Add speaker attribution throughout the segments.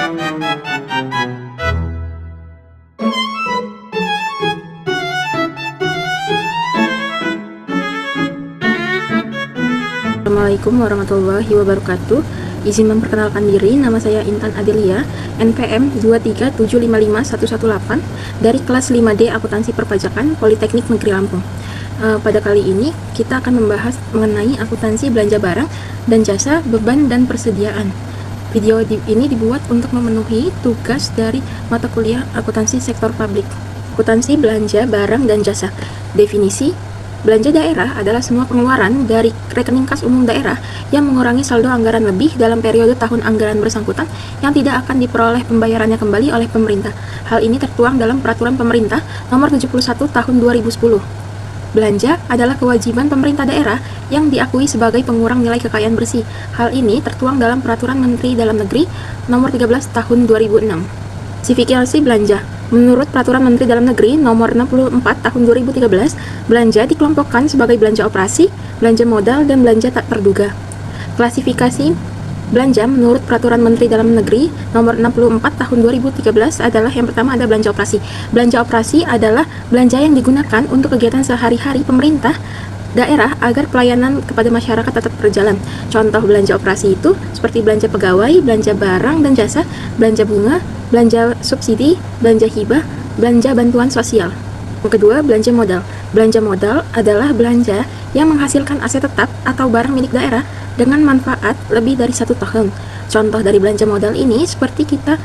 Speaker 1: Assalamualaikum warahmatullahi wabarakatuh. Izin memperkenalkan diri, nama saya Intan Adelia, NPM 237551118 dari kelas 5D Akuntansi Perpajakan Politeknik Negeri Lampung. Pada kali ini kita akan membahas mengenai akuntansi belanja barang dan jasa, beban dan persediaan. Video ini dibuat untuk memenuhi tugas dari mata kuliah akuntansi sektor publik. Akuntansi belanja barang dan jasa. Definisi: belanja daerah adalah semua pengeluaran dari rekening kas umum daerah yang mengurangi saldo anggaran lebih dalam periode tahun anggaran bersangkutan yang tidak akan diperoleh pembayarannya kembali oleh pemerintah. Hal ini tertuang dalam Peraturan Pemerintah Nomor 71 Tahun 2010. Belanja adalah kewajiban pemerintah daerah yang diakui sebagai pengurang nilai kekayaan bersih. Hal ini tertuang dalam Peraturan Menteri Dalam Negeri Nomor 13 Tahun 2006. Klasifikasi belanja. Menurut Peraturan Menteri Dalam Negeri Nomor 64 Tahun 2013, belanja dikelompokkan sebagai belanja operasi, belanja modal, dan belanja tak terduga. Klasifikasi belanja menurut Peraturan Menteri Dalam Negeri Nomor 64 Tahun 2013 adalah: yang pertama ada belanja operasi. Belanja operasi adalah belanja yang digunakan untuk kegiatan sehari-hari pemerintah daerah agar pelayanan kepada masyarakat tetap berjalan. Contoh belanja operasi itu seperti belanja pegawai, belanja barang dan jasa, belanja bunga, belanja subsidi, belanja hibah, belanja bantuan sosial. Yang kedua, belanja modal. Belanja modal adalah belanja yang menghasilkan aset tetap atau barang milik daerah dengan manfaat lebih dari 1 tahun. Contoh dari belanja modal ini seperti kita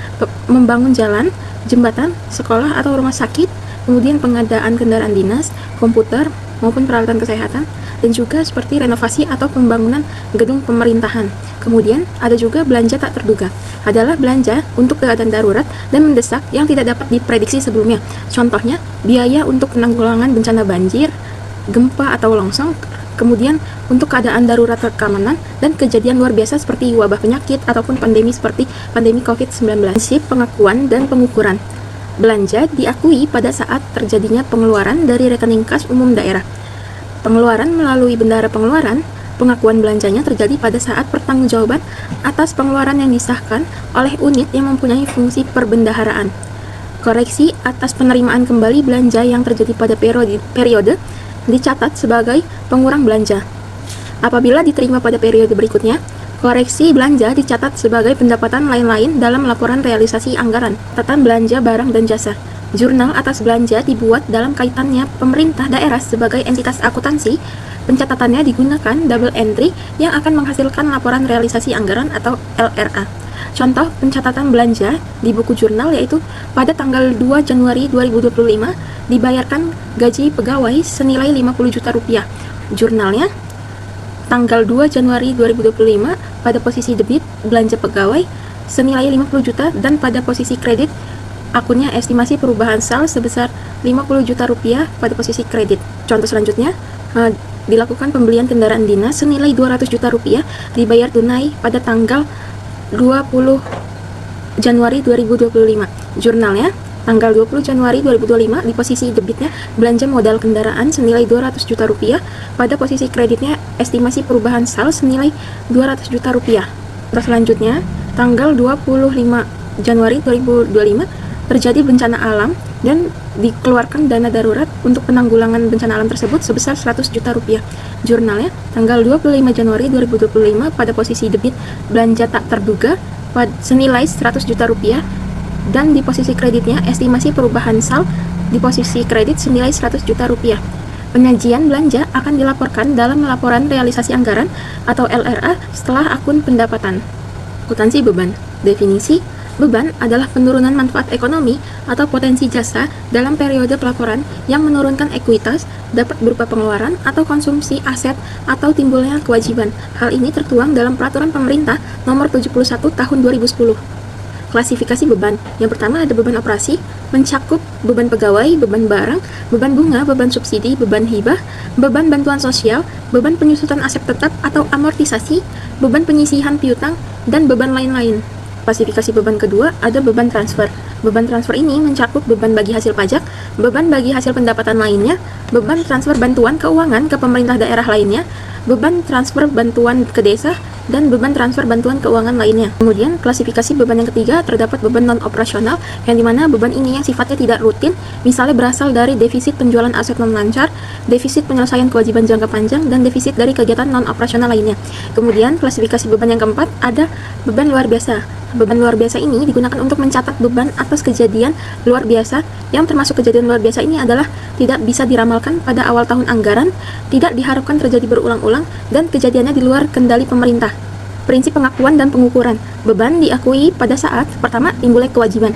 Speaker 1: membangun jalan, jembatan, sekolah atau rumah sakit, kemudian pengadaan kendaraan dinas, komputer, maupun peralatan kesehatan, dan juga seperti renovasi atau pembangunan gedung pemerintahan. Kemudian ada juga belanja tak terduga, adalah belanja untuk keadaan darurat dan mendesak yang tidak dapat diprediksi sebelumnya. Contohnya, biaya untuk penanggulangan bencana banjir, gempa atau longsor, kemudian untuk keadaan darurat keamanan dan kejadian luar biasa seperti wabah penyakit ataupun pandemi seperti pandemi COVID-19. Prinsip pengakuan dan pengukuran. Belanja diakui pada saat terjadinya pengeluaran dari rekening kas umum daerah. Pengeluaran melalui bendahara pengeluaran. Pengakuan belanjanya terjadi pada saat pertanggungjawaban atas pengeluaran yang disahkan oleh unit yang mempunyai fungsi perbendaharaan. Koreksi atas penerimaan kembali belanja yang terjadi pada periode dicatat sebagai pengurang belanja. Apabila diterima pada periode berikutnya, koreksi belanja dicatat sebagai pendapatan lain-lain dalam laporan realisasi anggaran. Catatan belanja barang dan jasa. Jurnal atas belanja dibuat dalam kaitannya pemerintah daerah sebagai entitas akuntansi. Pencatatannya digunakan double entry yang akan menghasilkan laporan realisasi anggaran atau LRA. Contoh pencatatan belanja di buku jurnal yaitu pada tanggal 2 Januari 2025 dibayarkan gaji pegawai senilai 50 juta rupiah. Jurnalnya tanggal 2 Januari 2025 pada posisi debit belanja pegawai senilai 50 juta dan pada posisi kredit akunnya estimasi perubahan saldo sebesar 50 juta rupiah pada posisi kredit. Contoh selanjutnya, dilakukan pembelian kendaraan dinas senilai 200 juta rupiah dibayar tunai pada tanggal 20 Januari 2025. Jurnalnya tanggal 20 Januari 2025 di posisi debitnya belanja modal kendaraan senilai 200 juta rupiah, pada posisi kreditnya estimasi perubahan saldo senilai 200 juta rupiah. Terus selanjutnya, tanggal 25 Januari 2025 terjadi bencana alam dan dikeluarkan dana darurat untuk penanggulangan bencana alam tersebut sebesar 100 juta rupiah. Jurnalnya tanggal 25 Januari 2025 pada posisi debit belanja tak terduga senilai 100 juta rupiah dan di posisi kreditnya estimasi perubahan saldo di posisi kredit senilai 100 juta rupiah. Penyajian belanja akan dilaporkan dalam laporan realisasi anggaran atau LRA setelah akun pendapatan. Akuntansi beban. Definisi: beban adalah penurunan manfaat ekonomi atau potensi jasa dalam periode pelaporan yang menurunkan ekuitas, dapat berupa pengeluaran atau konsumsi aset atau timbulnya kewajiban. Hal ini tertuang dalam Peraturan Pemerintah Nomor 71 Tahun 2010. Klasifikasi beban. Yang pertama ada beban operasi, mencakup beban pegawai, beban barang, beban bunga, beban subsidi, beban hibah, beban bantuan sosial, beban penyusutan aset tetap atau amortisasi, beban penyisihan piutang, dan beban lain-lain. Klasifikasi beban kedua ada beban transfer. Beban transfer ini mencakup beban bagi hasil pajak, beban bagi hasil pendapatan lainnya, beban transfer bantuan keuangan ke pemerintah daerah lainnya, beban transfer bantuan ke desa, dan beban transfer bantuan keuangan lainnya. Kemudian klasifikasi beban yang ketiga, terdapat beban non-operasional, yang dimana beban ini yang sifatnya tidak rutin, misalnya berasal dari defisit penjualan aset non-lancar, defisit penyelesaian kewajiban jangka panjang, dan defisit dari kegiatan non-operasional lainnya. Kemudian klasifikasi beban yang keempat, ada beban luar biasa. Beban luar biasa ini digunakan untuk mencatat beban atas kejadian luar biasa, yang termasuk kejadian luar biasa ini adalah tidak bisa diramalkan pada awal tahun anggaran, tidak diharapkan terjadi berulang-ulang, dan kejadiannya di luar kendali pemerintah. Prinsip pengakuan dan pengukuran. Beban diakui pada saat pertama timbulnya kewajiban.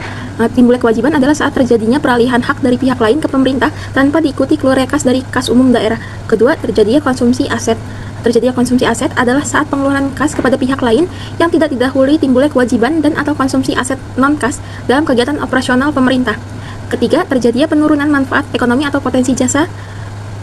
Speaker 1: Timbulnya kewajiban adalah saat terjadinya peralihan hak dari pihak lain ke pemerintah tanpa diikuti keluarnya kas dari kas umum daerah. Kedua, terjadinya konsumsi aset. Terjadinya konsumsi aset adalah saat pengeluaran kas kepada pihak lain yang tidak didahului timbulnya kewajiban dan atau konsumsi aset non-kas dalam kegiatan operasional pemerintah. Ketiga, terjadinya penurunan manfaat ekonomi atau potensi jasa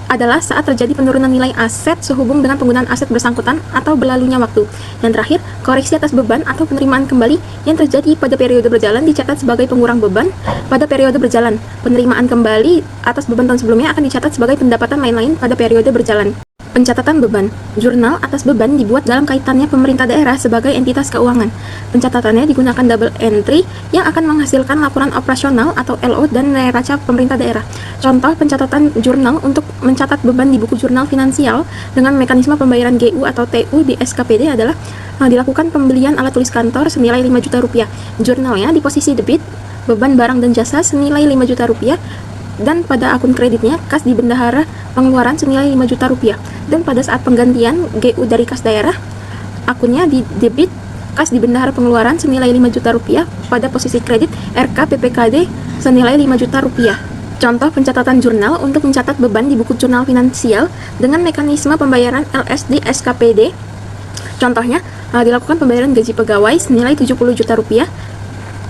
Speaker 1: adalah saat terjadi penurunan nilai aset sehubung dengan penggunaan aset bersangkutan atau berlalunya waktu. Yang terakhir, koreksi atas beban atau penerimaan kembali yang terjadi pada periode berjalan dicatat sebagai pengurang beban pada periode berjalan. Penerimaan kembali atas beban tahun sebelumnya akan dicatat sebagai pendapatan lain-lain pada periode berjalan. Pencatatan beban. Jurnal atas beban dibuat dalam kaitannya pemerintah daerah sebagai entitas keuangan. Pencatatannya digunakan double entry yang akan menghasilkan laporan operasional atau LO dan neraca pemerintah daerah. Contoh pencatatan jurnal untuk mencatat beban di buku jurnal finansial dengan mekanisme pembayaran GU atau TU di SKPD adalah dilakukan pembelian alat tulis kantor senilai 5 juta rupiah. Jurnalnya di posisi debit, beban barang dan jasa senilai 5 juta rupiah, dan pada akun kreditnya kas di bendahara pengeluaran senilai 5 juta rupiah. Dan pada saat penggantian GU dari kas daerah, akunnya di debit kas di bendahara pengeluaran senilai 5 juta rupiah, pada posisi kredit RK PPKD senilai 5 juta rupiah. Contoh pencatatan jurnal untuk mencatat beban di buku jurnal finansial dengan mekanisme pembayaran LSD SKPD. Contohnya, dilakukan pembayaran gaji pegawai senilai 70 juta rupiah.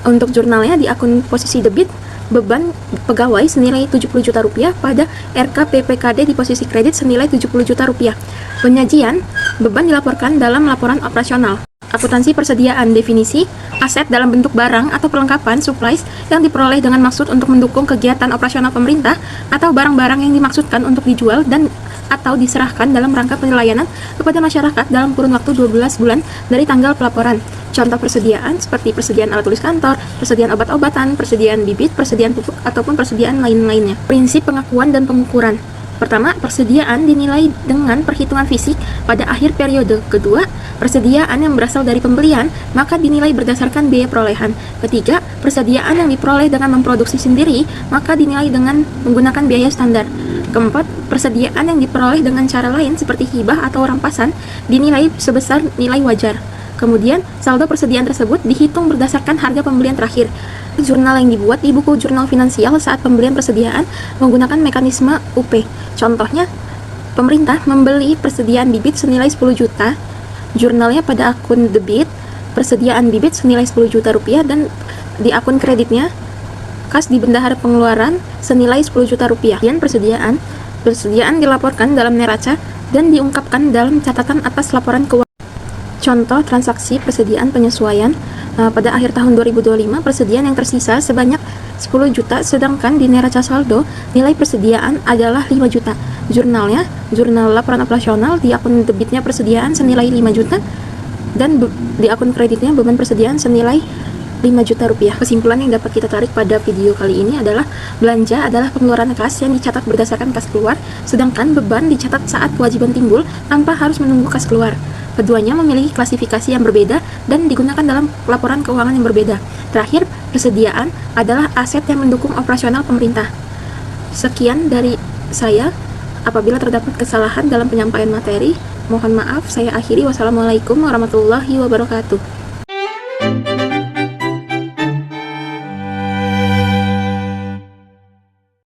Speaker 1: Untuk jurnalnya di akun posisi debit, beban pegawai senilai 70 juta rupiah pada RK PPKD di posisi kredit senilai 70 juta rupiah. Penyajian beban dilaporkan dalam laporan operasional. Akuntansi persediaan. Definisi aset dalam bentuk barang atau perlengkapan supplies yang diperoleh dengan maksud untuk mendukung kegiatan operasional pemerintah atau barang-barang yang dimaksudkan untuk dijual dan atau diserahkan dalam rangka pelayanan kepada masyarakat dalam kurun waktu 12 bulan dari tanggal pelaporan. Contoh persediaan seperti persediaan alat tulis kantor, persediaan obat-obatan, persediaan bibit, persediaan pupuk, ataupun persediaan lain-lainnya. Prinsip pengakuan dan pengukuran. Pertama, persediaan dinilai dengan perhitungan fisik pada akhir periode. Kedua, persediaan yang berasal dari pembelian maka dinilai berdasarkan biaya perolehan. Ketiga, persediaan yang diperoleh dengan memproduksi sendiri maka dinilai dengan menggunakan biaya standar. Keempat, persediaan yang diperoleh dengan cara lain seperti hibah atau rampasan dinilai sebesar nilai wajar. Kemudian, saldo persediaan tersebut dihitung berdasarkan harga pembelian terakhir. Jurnal yang dibuat di buku jurnal finansial saat pembelian persediaan menggunakan mekanisme UP. Contohnya, pemerintah membeli persediaan bibit senilai 10 juta, jurnalnya pada akun debit, persediaan bibit senilai 10 juta rupiah, dan di akun kreditnya, kas di bendahara pengeluaran senilai 10 juta rupiah. Dan persediaan dilaporkan dalam neraca dan diungkapkan dalam catatan atas laporan keuangan. Contoh transaksi persediaan penyesuaian. Pada akhir tahun 2025, persediaan yang tersisa sebanyak 10 juta, sedangkan di neraca saldo nilai persediaan adalah 5 juta. Jurnalnya, jurnal laporan operasional, di akun debitnya persediaan senilai 5 juta, dan di akun kreditnya beban persediaan senilai 5 juta rupiah. Kesimpulan yang dapat kita tarik pada video kali ini adalah belanja adalah pengeluaran kas yang dicatat berdasarkan kas keluar, sedangkan beban dicatat saat kewajiban timbul tanpa harus menunggu kas keluar. Keduanya memiliki klasifikasi yang berbeda dan digunakan dalam laporan keuangan yang berbeda. Terakhir, persediaan adalah aset yang mendukung operasional pemerintah. Sekian dari saya. Apabila terdapat kesalahan dalam penyampaian materi, mohon maaf. Saya akhiri. Wassalamualaikum warahmatullahi wabarakatuh.